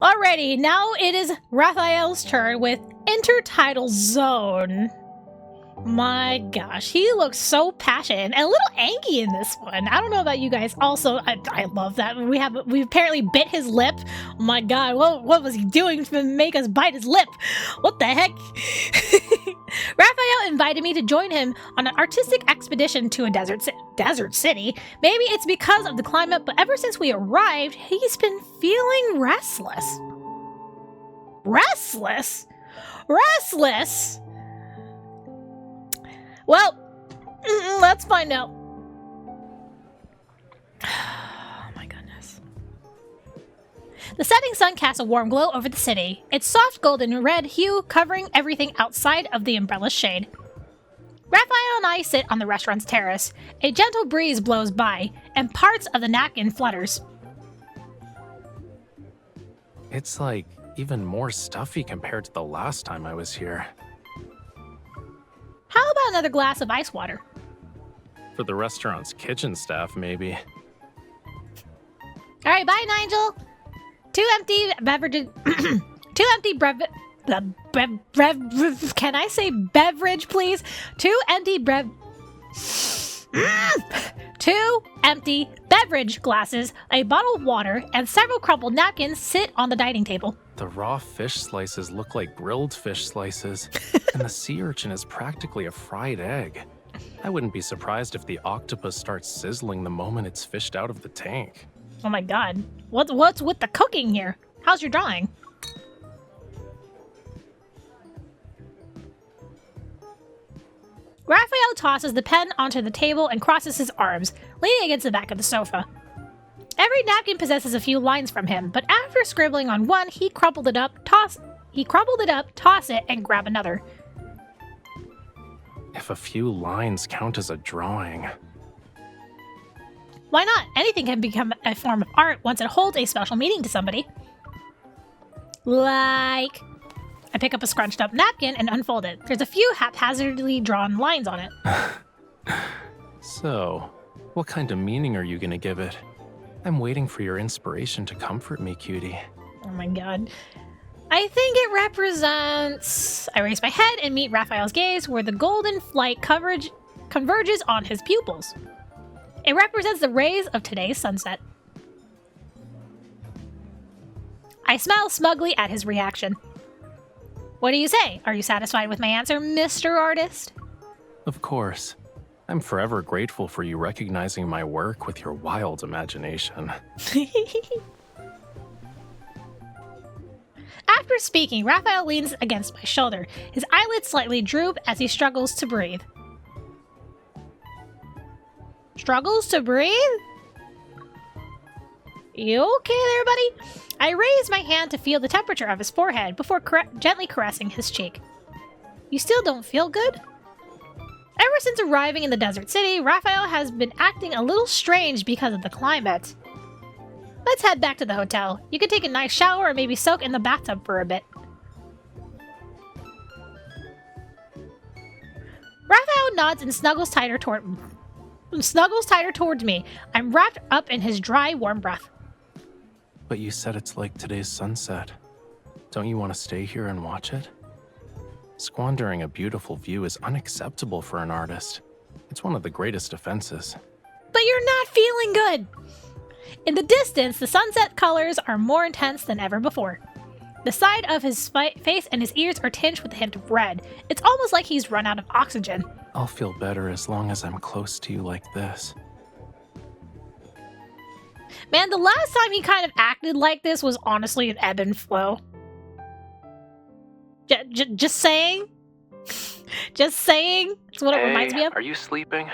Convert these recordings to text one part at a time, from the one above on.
Alrighty, now it is Rafayel's turn with Intertidal Zone. My gosh, he looks so passionate and a little angry in this one. I don't know about you guys. Also, I love that we apparently bit his lip. Oh my god, what was he doing to make us bite his lip? What the heck? Rafayel invited me to join him on an artistic expedition to a desert city. Maybe it's because of the climate, but ever since we arrived, he's been feeling restless. Restless? Restless? Well, let's find out. Oh my goodness. The setting sun casts a warm glow over the city, its soft golden red hue covering everything outside of the umbrella's shade. Raphael and I sit on the restaurant's terrace. A gentle breeze blows by, and parts of the napkin flutters. It's like even more stuffy compared to the last time I was here. How about another glass of ice water? For the restaurant's kitchen staff, maybe. Alright, bye, Nigel. Two empty beverages. Can I say beverage, please? Two empty beverage glasses, a bottle of water, and several crumpled napkins sit on the dining table. The raw fish slices look like grilled fish slices, and the sea urchin is practically a fried egg. I wouldn't be surprised if the octopus starts sizzling the moment it's fished out of the tank. Oh my god. What's with the cooking here? How's your drawing? Raphael tosses the pen onto the table and crosses his arms, leaning against the back of the sofa. Every napkin possesses a few lines from him, but after scribbling on one, he crumpled it up, toss it, and grab another. If a few lines count as a drawing. Why not? Anything can become a form of art once it holds a special meaning to somebody. Like... I pick up a scrunched up napkin and unfold it. There's a few haphazardly drawn lines on it. So, what kind of meaning are you gonna give it? I'm waiting for your inspiration to comfort me, cutie. Oh my god. I think it represents... I raise my head and meet Raphael's gaze where the golden light converges on his pupils. It represents the rays of today's sunset. I smile smugly at his reaction. What do you say? Are you satisfied with my answer, Mr. Artist? Of course. I'm forever grateful for you recognizing my work with your wild imagination. After speaking, Raphael leans against my shoulder. His eyelids slightly droop as he struggles to breathe. Struggles to breathe? You okay there, buddy? I raise my hand to feel the temperature of his forehead before gently caressing his cheek. You still don't feel good? Ever since arriving in the desert city, Raphael has been acting a little strange because of the climate. Let's head back to the hotel. You can take a nice shower or maybe soak in the bathtub for a bit. Raphael nods and snuggles tighter towards me. I'm wrapped up in his dry, warm breath. But you said it's like today's sunset. Don't you want to stay here and watch it? Squandering a beautiful view is unacceptable for an artist. It's one of the greatest offenses. But you're not feeling good! In the distance, the sunset colors are more intense than ever before. The side of his face and his ears are tinged with a hint of red. It's almost like he's run out of oxygen. I'll feel better as long as I'm close to you like this. Man, the last time he kind of acted like this was honestly an ebb and flow. Just saying. Just saying. That's what it reminds me of. Are you sleeping?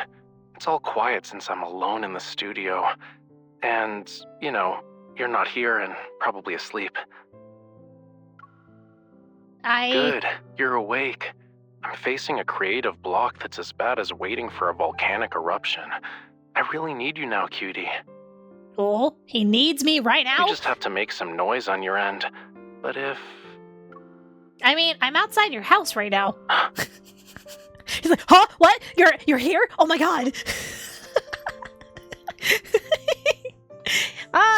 It's all quiet since I'm alone in the studio. And, you know, you're not here and probably asleep. Good. You're awake. I'm facing a creative block that's as bad as waiting for a volcanic eruption. I really need you now, cutie. Oh, he needs me right now? You just have to make some noise on your end. But if... I mean, I'm outside your house right now. He's like, huh? What? You're here? Oh my god.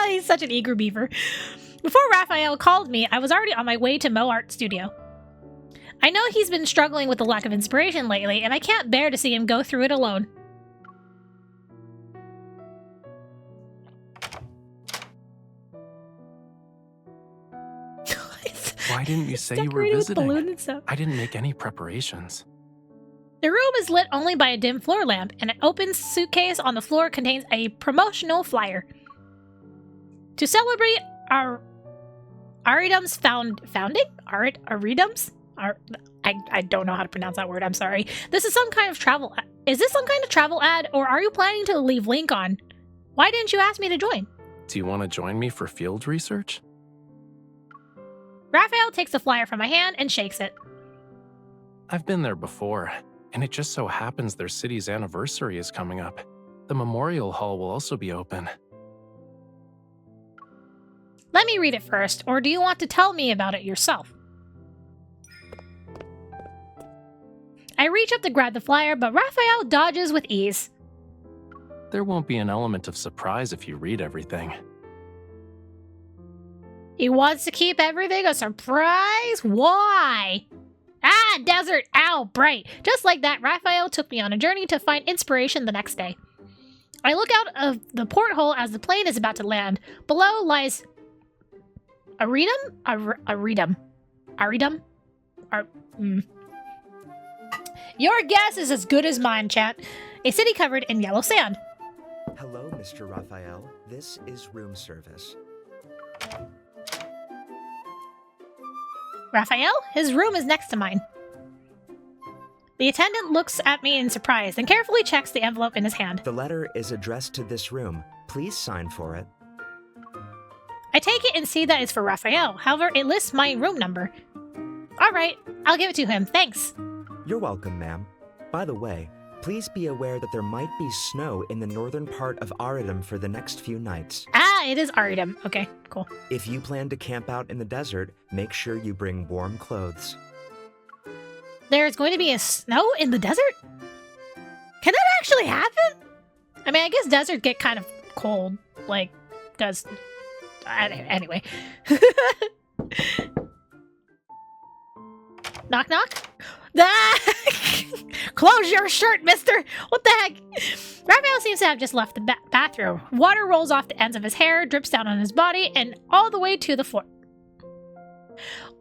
He's such an eager beaver. Before Rafayel called me, I was already on my way to Mo Art Studio. I know he's been struggling with the lack of inspiration lately, and I can't bear to see him go through it alone. Why didn't you say you were visiting? I didn't make any preparations. The room is lit only by a dim floor lamp, and an open suitcase on the floor contains a promotional flyer. To celebrate our Aridum's founding? Aridum's? I don't know how to pronounce that word, I'm sorry. This is some kind of travel ad. Is this some kind of travel ad, or are you planning to leave Link on? Why didn't you ask me to join? Do you want to join me for field research? Rafayel takes the flyer from my hand and shakes it. I've been there before, and it just so happens their city's anniversary is coming up. The memorial hall will also be open. Let me read it first, or do you want to tell me about it yourself? I reach up to grab the flyer, but Rafayel dodges with ease. There won't be an element of surprise if you read everything. He wants to keep everything a surprise? Why? Ah, desert! Ow, bright! Just like that, Rafayel took me on a journey to find inspiration the next day. I look out of the porthole as the plane is about to land. Below lies Aridum? Your guess is as good as mine, chat. A city covered in yellow sand. Hello, Mr. Rafayel. This is room service. Rafayel? His room is next to mine. The attendant looks at me in surprise and carefully checks the envelope in his hand. The letter is addressed to this room. Please sign for it. I take it and see that it's for Rafayel. However, it lists my room number. Alright, I'll give it to him. Thanks. You're welcome, ma'am. By the way, please be aware that there might be snow in the northern part of Aridum for the next few nights. Ah, it is Aridum. Okay, cool. If you plan to camp out in the desert, make sure you bring warm clothes. There's going to be a snow in the desert? Can that actually happen? I mean, I guess deserts get kind of cold. Like, does... Anyway. Knock, knock? Ah! Close your shirt, mister! What the heck? Rafayel seems to have just left the bathroom. Water rolls off the ends of his hair, drips down on his body, and all the way to the floor.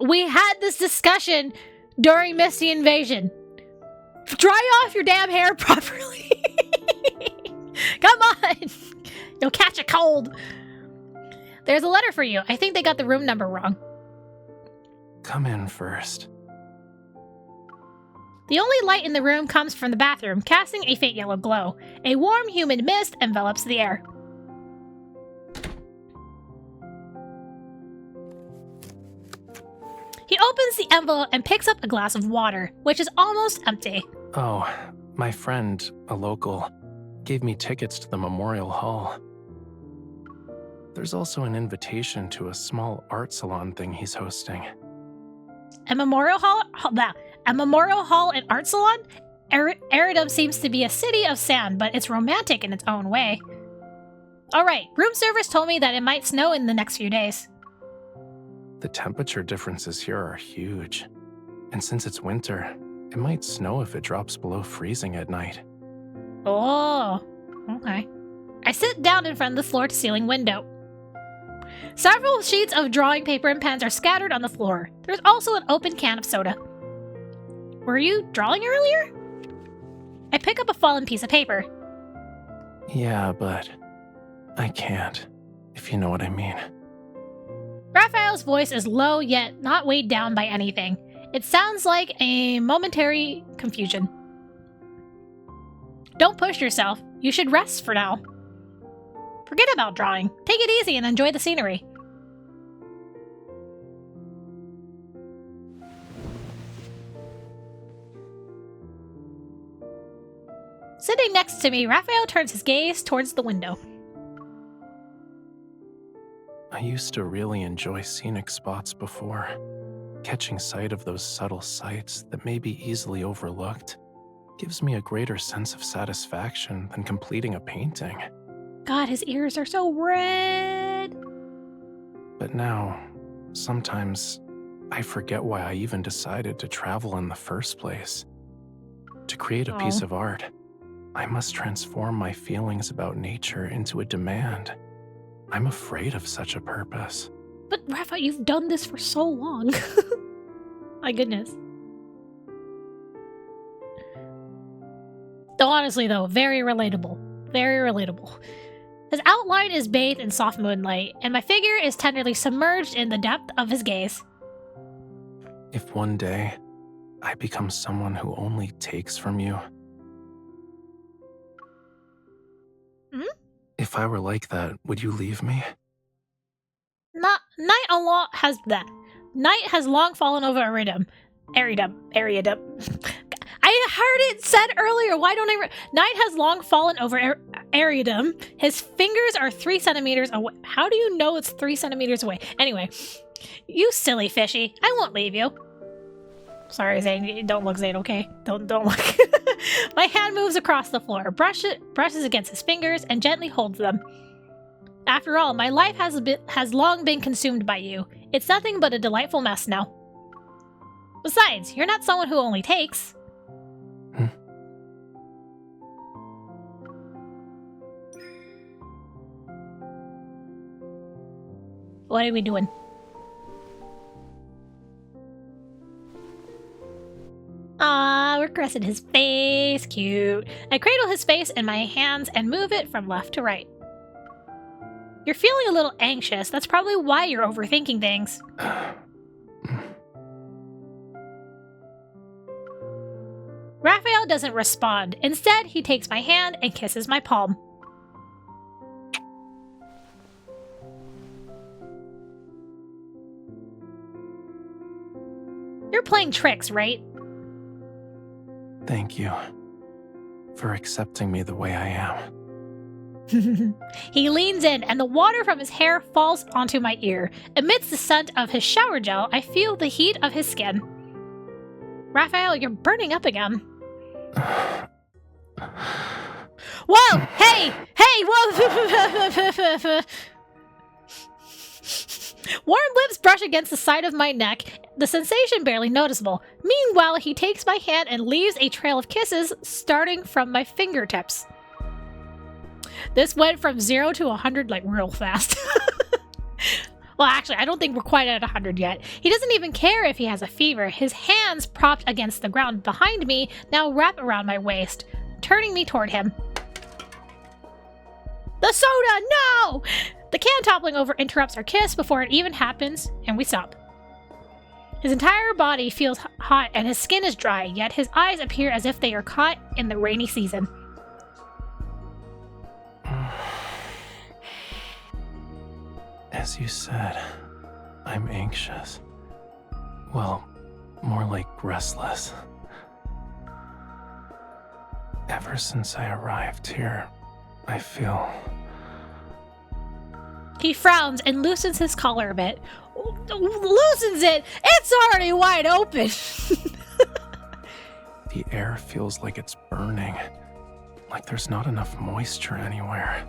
We had this discussion during Misty Invasion. Dry off your damn hair properly. Come on! You'll catch a cold. There's a letter for you. I think they got the room number wrong. Come in first. The only light in the room comes from the bathroom, casting a faint yellow glow. A warm, humid mist envelops the air. He opens the envelope and picks up a glass of water, which is almost empty. Oh, my friend, a local, gave me tickets to the memorial hall. There's also an invitation to a small art salon thing he's hosting. A memorial hall? A memorial hall and art salon? Aridum seems to be a city of sand, but it's romantic in its own way. Alright, room service told me that it might snow in the next few days. The temperature differences here are huge. And since it's winter, it might snow if it drops below freezing at night. Oh, okay. I sit down in front of the floor-to-ceiling window. Several sheets of drawing paper and pens are scattered on the floor. There's also an open can of soda. Were you drawing earlier? I pick up a fallen piece of paper. Yeah, but I can't, if you know what I mean. Rafayel's voice is low yet not weighed down by anything. It sounds like a momentary confusion. Don't push yourself. You should rest for now. Forget about drawing. Take it easy and enjoy the scenery. Sitting next to me, Rafayel turns his gaze towards the window. I used to really enjoy scenic spots before. Catching sight of those subtle sights that may be easily overlooked gives me a greater sense of satisfaction than completing a painting. God, his ears are so red. But now, sometimes I forget why I even decided to travel in the first place. To create a piece of art, I must transform my feelings about nature into a demand. I'm afraid of such a purpose. But Rafa, you've done this for so long. My goodness. Though honestly though, very relatable. Very relatable. His outline is bathed in soft moonlight, and my figure is tenderly submerged in the depth of his gaze. If one day I become someone who only takes from you, if I were like that, would you leave me? Night has long fallen over Aridum. I heard it said earlier. Why don't I? Night has long fallen over Aridum. His fingers are 3 centimeters away. How do you know it's 3 centimeters away? Anyway, you silly fishy. I won't leave you. Sorry, Zane. Don't look, Zane. Okay, don't look. My hand moves across the floor, brushes against his fingers, and gently holds them. After all, my life has long been consumed by you. It's nothing but a delightful mess now. Besides, you're not someone who only takes. What are we doing? Ah, we're caressing his face. Cute. I cradle his face in my hands and move it from left to right. You're feeling a little anxious. That's probably why you're overthinking things. Raphael doesn't respond. Instead, he takes my hand and kisses my palm. You're playing tricks, right? Thank you for accepting me the way I am. He leans in, and the water from his hair falls onto my ear. Amidst the scent of his shower gel, I feel the heat of his skin. Raphael, you're burning up again. Whoa! Hey! Whoa! Warm lips brush against the side of my neck, the sensation barely noticeable. Meanwhile, he takes my hand and leaves a trail of kisses starting from my fingertips. This went from 0 to 100 like real fast. Well, actually, I don't think we're quite at 100 yet. He doesn't even care if he has a fever. His hands propped against the ground behind me now wrap around my waist, turning me toward him. The soda, no! The can toppling over interrupts our kiss before it even happens, and we stop. His entire body feels hot and his skin is dry, yet his eyes appear as if they are caught in the rainy season. As you said, I'm anxious. Well, more like restless. Ever since I arrived here, I feel... He frowns and loosens his collar a bit. Loosens it? It's already wide open! The air feels like it's burning. Like there's not enough moisture anywhere.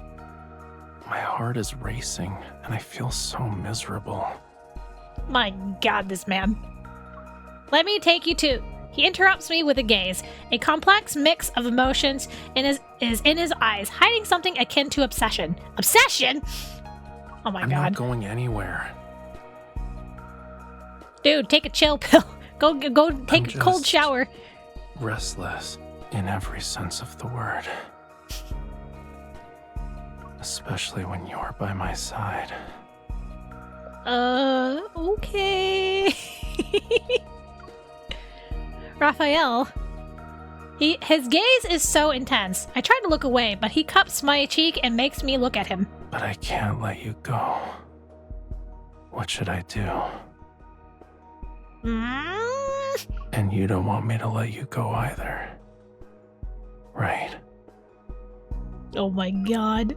My heart is racing, and I feel so miserable. My god, this man. Let me take you to... He interrupts me with a gaze. A complex mix of emotions is in his eyes, hiding something akin to obsession. Obsession?! Oh my god. I'm not going anywhere. Dude, take a chill pill. Go take a cold shower. Restless in every sense of the word. Especially when you're by my side. Okay. Raphael. His gaze is so intense. I try to look away, but he cups my cheek and makes me look at him. But I can't let you go. What should I do? And you don't want me to let you go either. Right. Oh my god.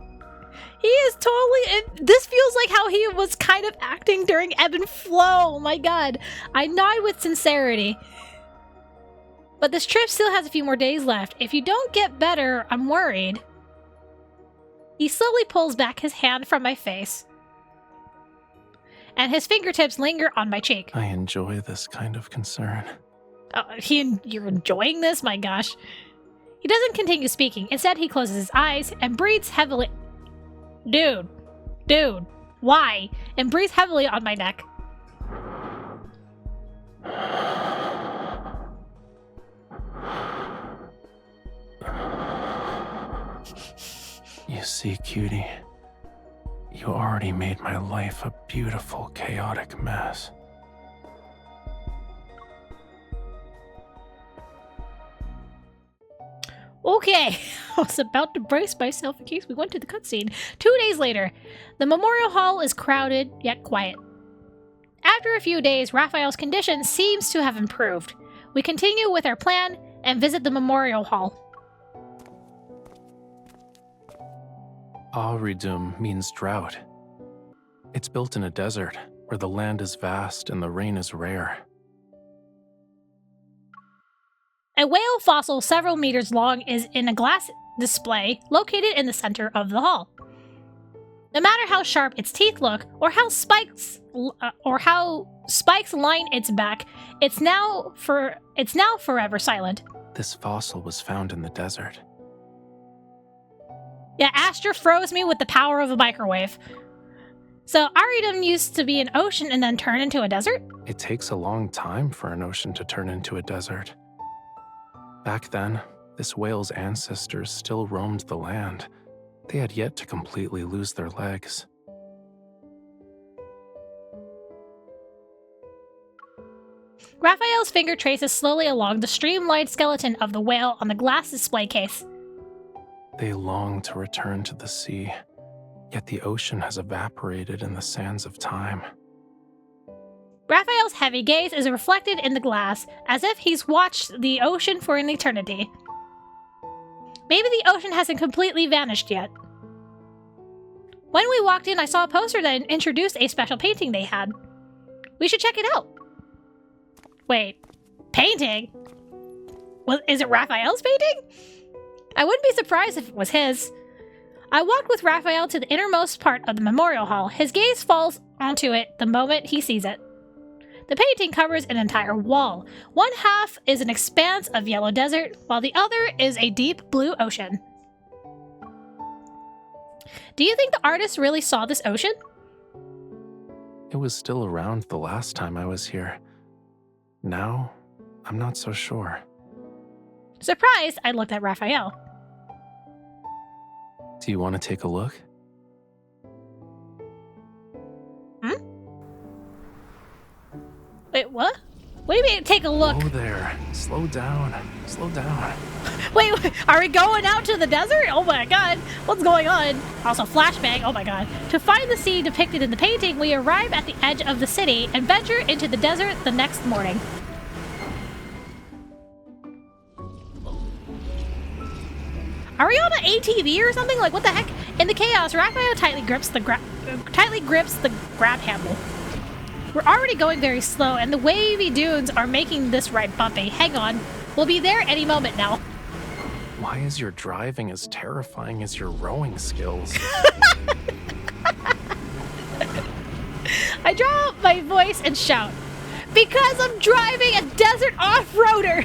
He is totally... This feels like how he was kind of acting during Ebb and Flow. Oh my god. I nod with sincerity. But this trip still has a few more days left. If you don't get better, I'm worried. He slowly pulls back his hand from my face. and his fingertips linger on my cheek. I enjoy this kind of concern. Oh, you're enjoying this? My gosh. He doesn't continue speaking. Instead, he closes his eyes and breathes heavily. Dude, why? And breathes heavily on my neck. You see, cutie, you already made my life a beautiful, chaotic mess. Okay, I was about to brace myself in case we went to the cutscene. 2 days later, the memorial hall is crowded yet quiet. After a few days, Rafayel's condition seems to have improved. We continue with our plan and visit the memorial hall. Auridum means drought. It's built in a desert where the land is vast and the rain is rare. A whale fossil several meters long is in a glass display located in the center of the hall. No matter how sharp its teeth look, or how spikes line its back, it's now forever silent. This fossil was found in the desert. Yeah, Astra froze me with the power of a microwave. So Auridum used to be an ocean and then turn into a desert? It takes a long time for an ocean to turn into a desert. Back then, this whale's ancestors still roamed the land. They had yet to completely lose their legs. Rafayel's finger traces slowly along the streamlined skeleton of the whale on the glass display case. They long to return to the sea, yet the ocean has evaporated in the sands of time. Rafayel's heavy gaze is reflected in the glass, as if he's watched the ocean for an eternity. Maybe the ocean hasn't completely vanished yet. When we walked in, I saw a poster that introduced a special painting they had. We should check it out. Wait, painting? Is it Rafayel's painting? I wouldn't be surprised if it was his. I walked with Rafayel to the innermost part of the memorial hall. His gaze falls onto it the moment he sees it. The painting covers an entire wall. One half is an expanse of yellow desert, while the other is a deep blue ocean. Do you think the artist really saw this ocean? It was still around the last time I was here. Now, I'm not so sure. Surprised, I looked at Rafayel. Do you want to take a look? Wait, what? What do you mean, take a look? Oh there. Slow down. Slow down. Wait, are we going out to the desert? Oh my god, what's going on? Also, flashbang, oh my god. To find the sea depicted in the painting, we arrive at the edge of the city and venture into the desert the next morning. Are we on an ATV or something? Like, what the heck? In the chaos, Rafayel tightly grips the grab handle. We're already going very slow, and the wavy dunes are making this ride bumpy. Hang on. We'll be there any moment now. Why is your driving as terrifying as your rowing skills? I draw up my voice and shout, because I'm driving a desert off-roader!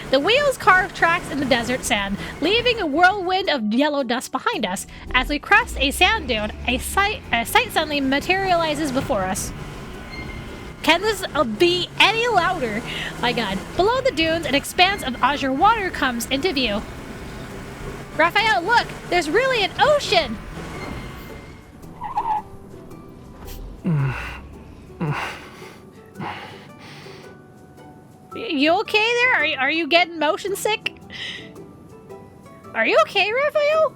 The wheels carve tracks in the desert sand, leaving a whirlwind of yellow dust behind us. As we crest a sand dune, a sight suddenly materializes before us. Can this be any louder? My god. Below the dunes, an expanse of azure water comes into view. Rafayel, look! There's really an ocean! You okay there? Are you getting motion sick? Are you okay, Rafayel?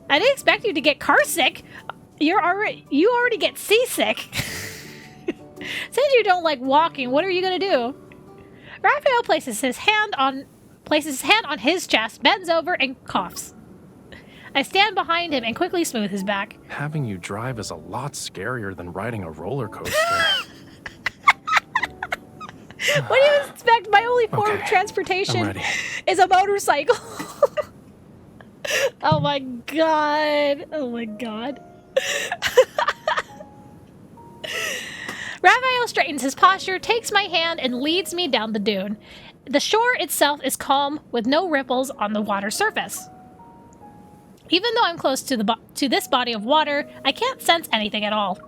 I didn't expect you to get car sick. You already get seasick. Since you don't like walking, what are you gonna do? Rafayel places his hand on his chest, bends over, and coughs. I stand behind him and quickly smooth his back. Having you drive is a lot scarier than riding a roller coaster. What do you expect? My only form of transportation is a motorcycle. Oh my god. Oh my god. Rafayel straightens his posture, takes my hand, and leads me down the dune. The shore itself is calm, with no ripples on the water surface. Even though I'm close to this body of water, I can't sense anything at all.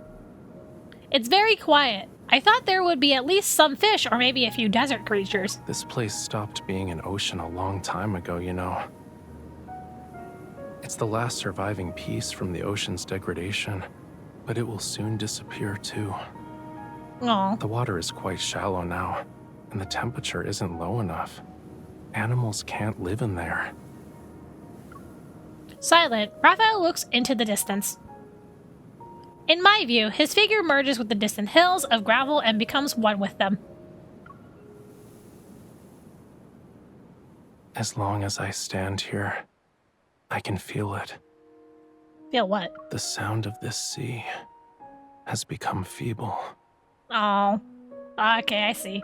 It's very quiet. I thought there would be at least some fish or maybe a few desert creatures. This place stopped being an ocean a long time ago, you know. It's the last surviving piece from the ocean's degradation, but it will soon disappear too. Aw. The water is quite shallow now, and the temperature isn't low enough. Animals can't live in there. Silent, Rafayel looks into the distance. In my view, his figure merges with the distant hills of gravel and becomes one with them. As long as I stand here, I can feel it. Feel what? The sound of this sea has become feeble. Oh. Okay, I see.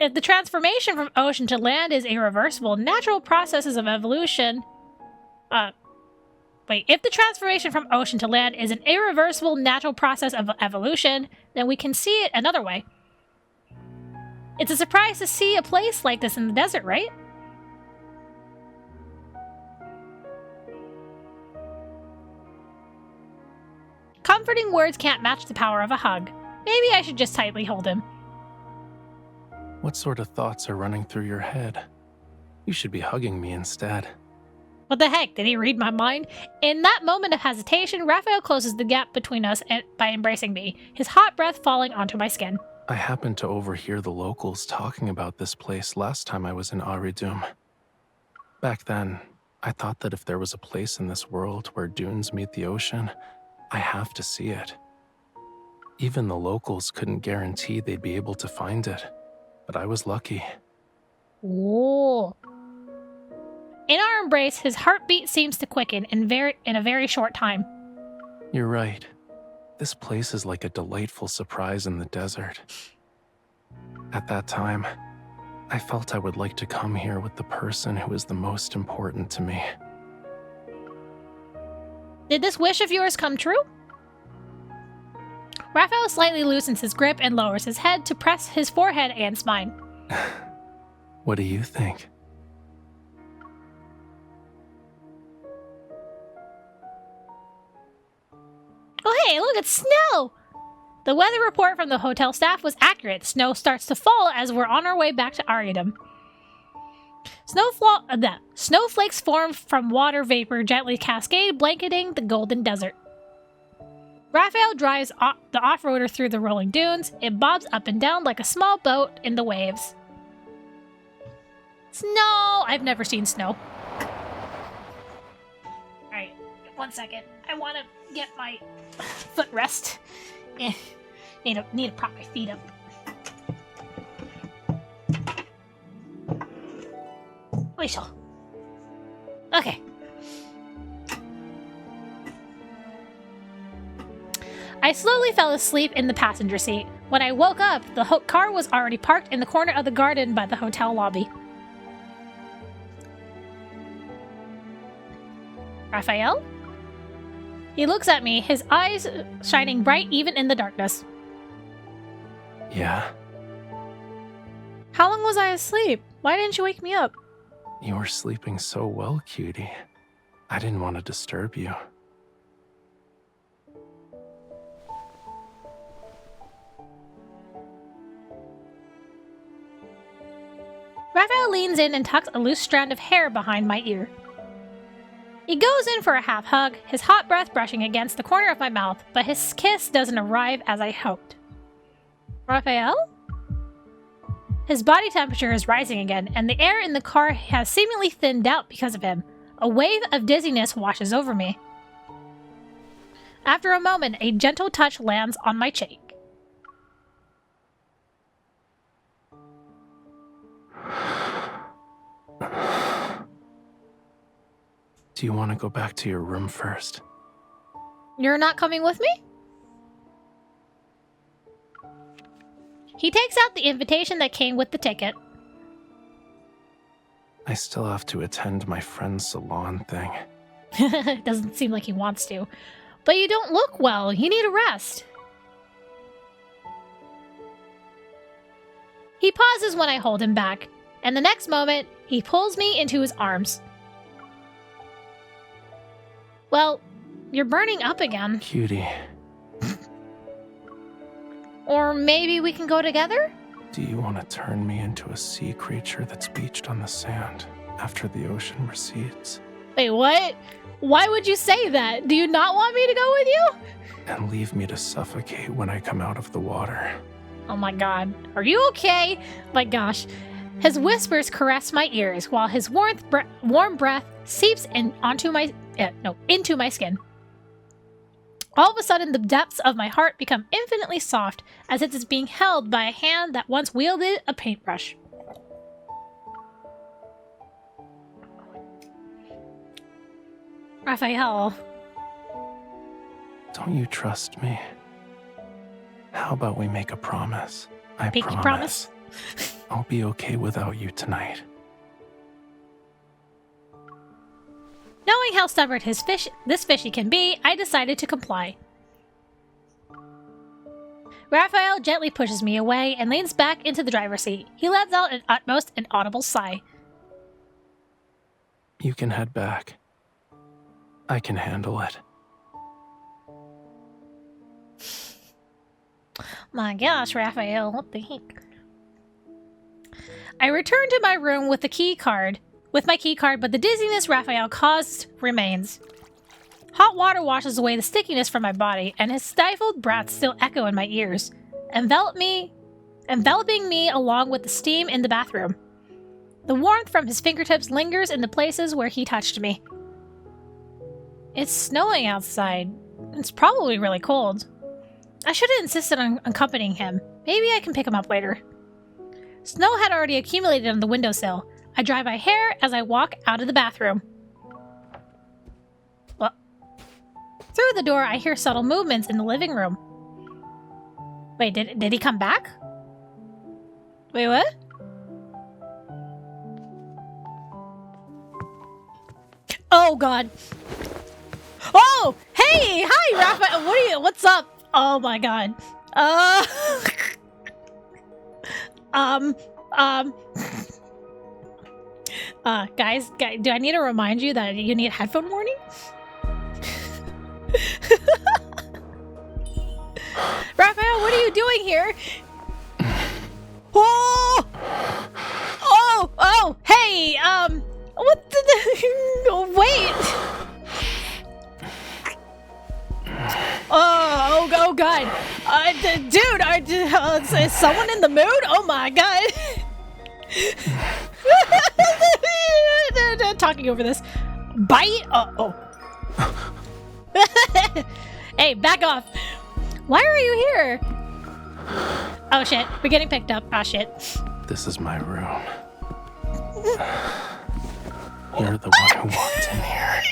If the transformation from ocean to land is irreversible, natural processes of evolution... if the transformation from ocean to land is an irreversible natural process of evolution, then we can see it another way. It's a surprise to see a place like this in the desert, right? Comforting words can't match the power of a hug. Maybe I should just tightly hold him. What sort of thoughts are running through your head? You should be hugging me instead. What the heck? Did he read my mind? In that moment of hesitation, Rafayel closes the gap between us by embracing me, his hot breath falling onto my skin. I happened to overhear the locals talking about this place last time I was in Aridum. Back then, I thought that if there was a place in this world where dunes meet the ocean, I have to see it. Even the locals couldn't guarantee they'd be able to find it, but I was lucky. Whoa. In our embrace, his heartbeat seems to quicken in a very short time. You're right. This place is like a delightful surprise in the desert. At that time, I felt I would like to come here with the person who is the most important to me. Did this wish of yours come true? Rafayel slightly loosens his grip and lowers his head to press his forehead against mine. What do you think? Oh hey, look, it's snow! The weather report from the hotel staff was accurate. Snow starts to fall as we're on our way back to Ariadum. Snowflakes form from water vapor gently cascade, blanketing the golden desert. Rafayel drives the off-roader through the rolling dunes. It bobs up and down like a small boat in the waves. Snow! I've never seen snow. Alright, 1 second. I want to get my footrest. Need to prop my feet up. Whistle. Okay. I slowly fell asleep in the passenger seat. When I woke up, the car was already parked in the corner of the garden by the hotel lobby. Rafayel? He looks at me, his eyes shining bright even in the darkness. Yeah? How long was I asleep? Why didn't you wake me up? You were sleeping so well, cutie. I didn't want to disturb you. Rafayel leans in and tucks a loose strand of hair behind my ear. He goes in for a half hug, his hot breath brushing against the corner of my mouth, but his kiss doesn't arrive as I hoped. Rafayel? His body temperature is rising again, and the air in the car has seemingly thinned out because of him. A wave of dizziness washes over me. After a moment, a gentle touch lands on my cheek. Do you want to go back to your room first? You're not coming with me? He takes out the invitation that came with the ticket. I still have to attend my friend's salon thing. Doesn't seem like he wants to. But you don't look well. You need a rest. He pauses when I hold him back, and the next moment, he pulls me into his arms. Well, you're burning up again. Cutie, Or maybe we can go together? do you want to turn me into a sea creature that's beached on the sand after the ocean recedes? Wait, what? Why would you say that? Do you not want me to go with you? And leave me to suffocate when I come out of the water? Oh my god. Are you okay? My gosh. His whispers caress my ears while his warm breath seeps into my skin. All of a sudden, the depths of my heart become infinitely soft as it is being held by a hand that once wielded a paintbrush. Rafayel. Don't you trust me? How about we make a promise? I Pinky promise. I'll be okay without you tonight. Knowing how stubborn this fishy can be, I decided to comply. Rafayel gently pushes me away and leans back into the driver's seat. He lets out an utmost inaudible sigh. You can head back. I can handle it. My gosh, Rafayel, what the heck? I return to my room with my key card, but the dizziness Rafayel caused remains. Hot water washes away the stickiness from my body, and his stifled breaths still echo in my ears, enveloping me along with the steam in the bathroom. The warmth from his fingertips lingers in the places where he touched me. It's snowing outside. It's probably really cold. I should have insisted on accompanying him. Maybe I can pick him up later. Snow had already accumulated on the windowsill. I dry my hair as I walk out of the bathroom. Well, through the door, I hear subtle movements in the living room. Wait, did he come back? Wait, what? Oh, God. Oh, hey, hi, Rafa. What's up? Oh my God. Guys, do I need to remind you that you need headphone warning? Rafayel, what are you doing here? Oh, hey, what the, wait. Oh God. Dude, is someone in the mood? Oh my God. Talking over this. Bite? Oh. Hey, back off. Why are you here? Oh shit, we're getting picked up. Ah shit. This is my room. You're the one who walked in here.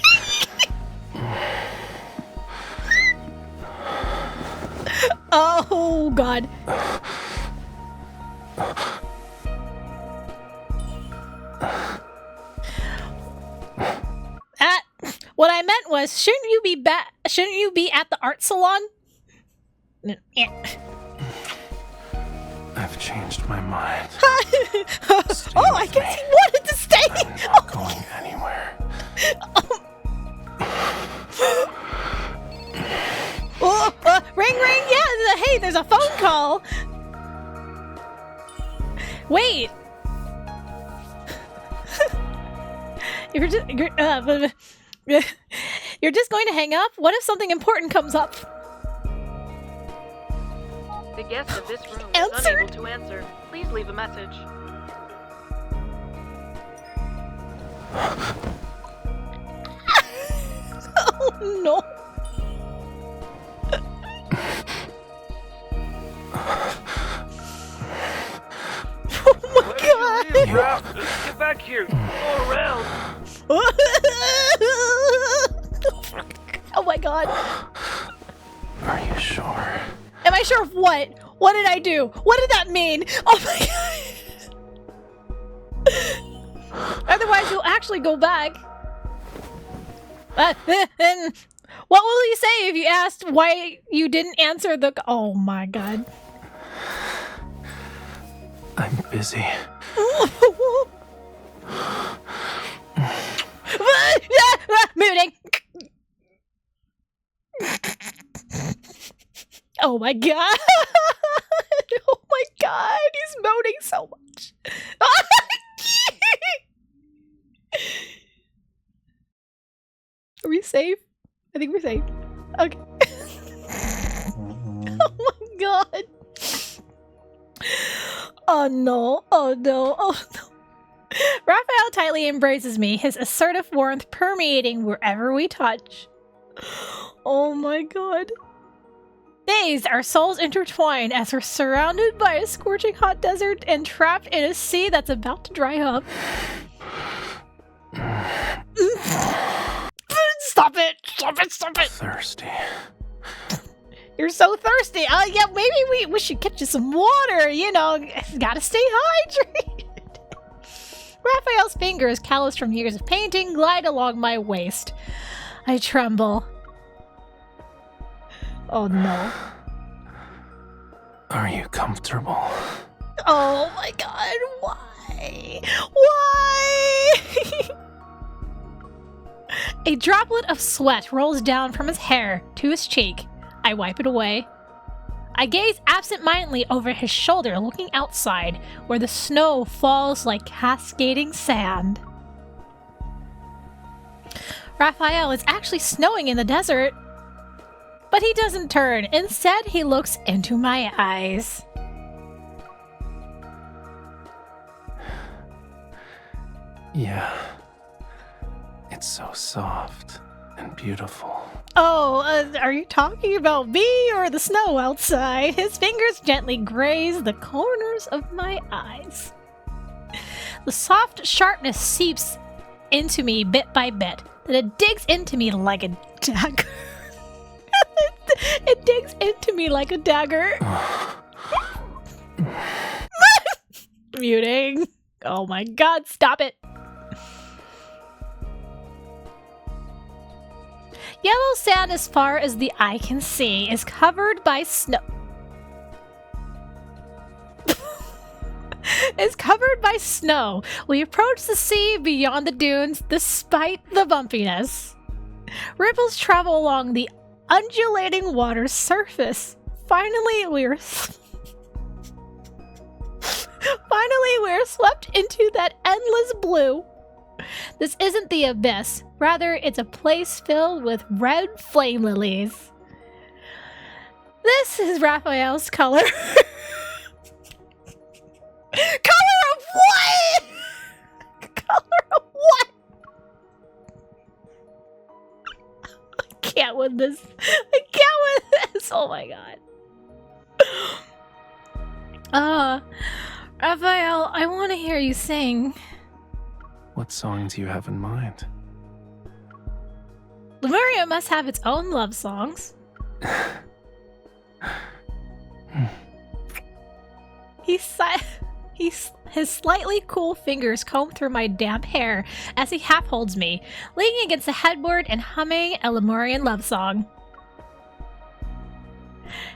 Oh God. What I meant was, shouldn't you be at the art salon? I've changed my mind. Oh, I guess he wanted to stay. I'm not going anywhere. Ring, yeah, hey, there's a phone call. Wait. You're just going to hang up? What if something important comes up? The guest of this room is Answered? unable to answer. Please leave a message. Oh no. Oh my God. Ralph, get back here. Go around. Oh my God. Are you sure? Am I sure of what? What did I do? What did that mean? Oh my God. Otherwise, you'll actually go back. What will you say if you asked why you didn't answer the... Oh my god. I'm busy. Mooning. Oh my god. Oh my god. He's moaning so much. Are we safe? I think we're safe. Okay. Oh my god. Oh no. Oh no. Oh no. Raphael tightly embraces me, his assertive warmth permeating wherever we touch. Oh my god. Dazed, our souls intertwine as we're surrounded by a scorching hot desert and trapped in a sea that's about to dry up. Stop it! Stop it! Stop it! Thirsty. You're so thirsty. Yeah, maybe we should get you some water. You know, gotta stay hydrated. Raphael's fingers, calloused from years of painting, glide along my waist. I tremble. Oh no. Are you comfortable? Oh my god, why? Why? A droplet of sweat rolls down from his hair to his cheek. I wipe it away. I gaze absent-mindedly over his shoulder, looking outside, where the snow falls like cascading sand. Raphael, it's actually snowing in the desert. But he doesn't turn. Instead, he looks into my eyes. Yeah. It's so soft and beautiful. Oh, are you talking about me or the snow outside? His fingers gently graze the corners of my eyes. The soft sharpness seeps into me bit by bit, then it digs into me like a dagger. It digs into me like a dagger. Muting. Oh my god, stop it. Yellow sand as far as the eye can see is covered by snow. Is covered by snow. We approach the sea beyond the dunes despite the bumpiness. Ripples travel along the undulating water's surface. Finally, we're swept into that endless blue. This isn't the abyss. Rather, it's a place filled with red flame lilies. This is Raphael's color. Color of what? Color of what? I can't win this. I can't win this. Oh my god. Raphael, I want to hear you sing. What song do you have in mind? Lemuria must have its own love songs. His slightly cool fingers comb through my damp hair as he half holds me, leaning against the headboard and humming a Lemurian love song.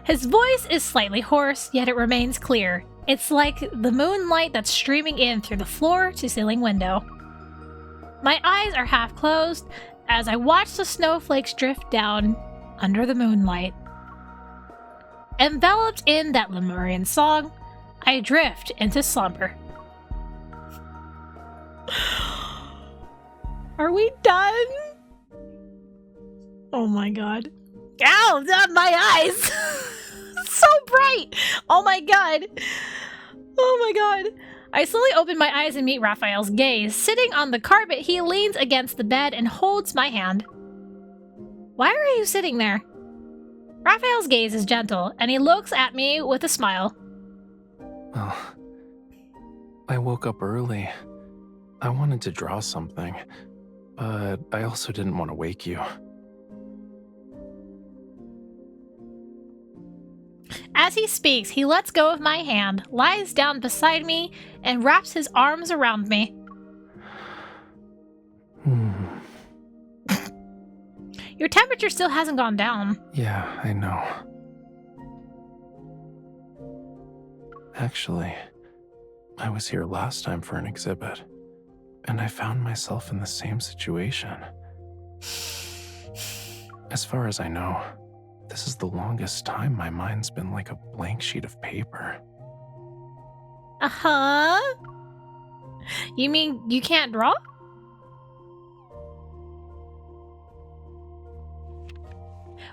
His voice is slightly hoarse, yet it remains clear. It's like the moonlight that's streaming in through the floor-to-ceiling window. My eyes are half closed as I watch the snowflakes drift down under the moonlight. Enveloped in that Lemurian song, I drift into slumber. Are we done? Oh my god. Ow! My eyes! So bright! Oh my god! Oh my god! I slowly open my eyes and meet Raphael's gaze. Sitting on the carpet, he leans against the bed and holds my hand. Why are you sitting there? Raphael's gaze is gentle, and he looks at me with a smile. Well, I woke up early. I wanted to draw something, but I also didn't want to wake you. As he speaks, he lets go of my hand, lies down beside me, and wraps his arms around Your temperature still hasn't gone down. Yeah, I know. Actually, I was here last time for an exhibit, and I found myself in the same situation. As far as I know, this is the longest time my mind's been like a blank sheet of paper. Uh-huh. You mean you can't draw?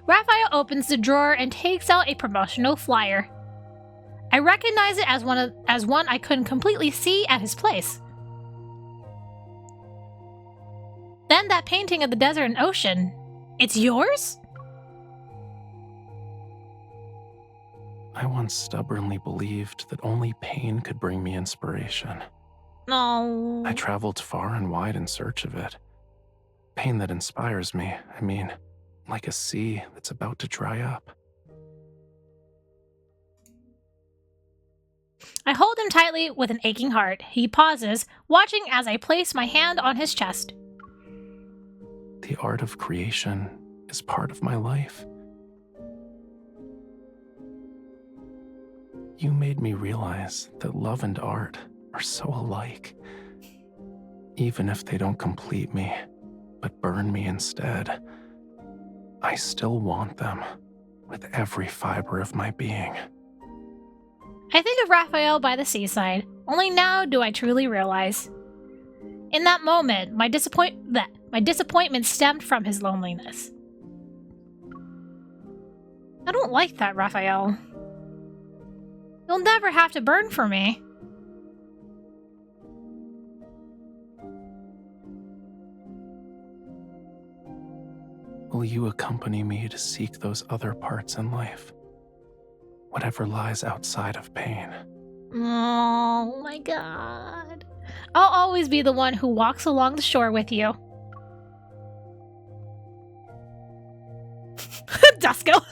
Raphael opens the drawer and takes out a promotional flyer. I recognize it as one I couldn't completely see at his place. Then that painting of the desert and ocean. It's yours? I once stubbornly believed that only pain could bring me inspiration. No. I traveled far and wide in search of it. Pain that inspires me, I mean, like a sea that's about to dry up. I hold him tightly with an aching heart. He pauses, watching as I place my hand on his chest. The art of creation is part of my life. You made me realize that love and art are so alike. Even if they don't complete me, but burn me instead, I still want them with every fiber of my being. I think of Raphael by the seaside. Only now do I truly realize. In that moment, my disappointment stemmed from his loneliness. I don't like that, Raphael. You'll never have to burn for me. Will you accompany me to seek those other parts in life? Whatever lies outside of pain. Oh my god. I'll always be the one who walks along the shore with you. Dusko.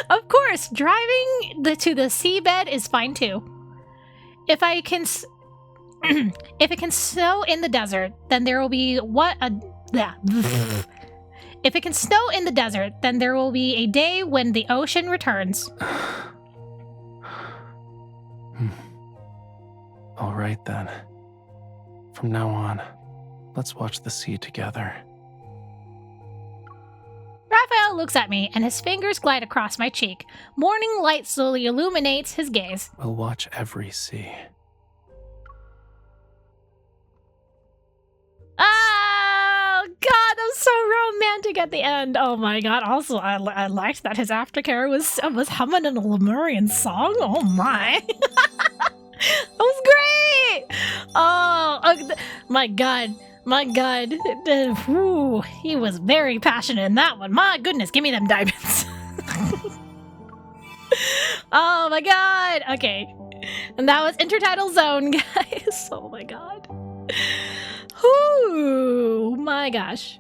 Of course, driving to the seabed is fine too. If it can snow in the desert, then there will be If it can snow in the desert, then there will be a day when the ocean returns. All right then. From now on, let's watch the sea together. Raphael looks at me, and his fingers glide across my cheek. Morning light slowly illuminates his gaze. We'll watch every sea. Oh, God, that was so romantic at the end. Oh, my God. Also, I liked that his aftercare was humming a Lemurian song. Oh, my. That was great. Oh, my God. My God. Whew, he was very passionate in that one. My goodness, give me them diamonds. Oh, my God. Okay. And that was Intertidal Zone, guys. Oh, my God. Ooh, my gosh.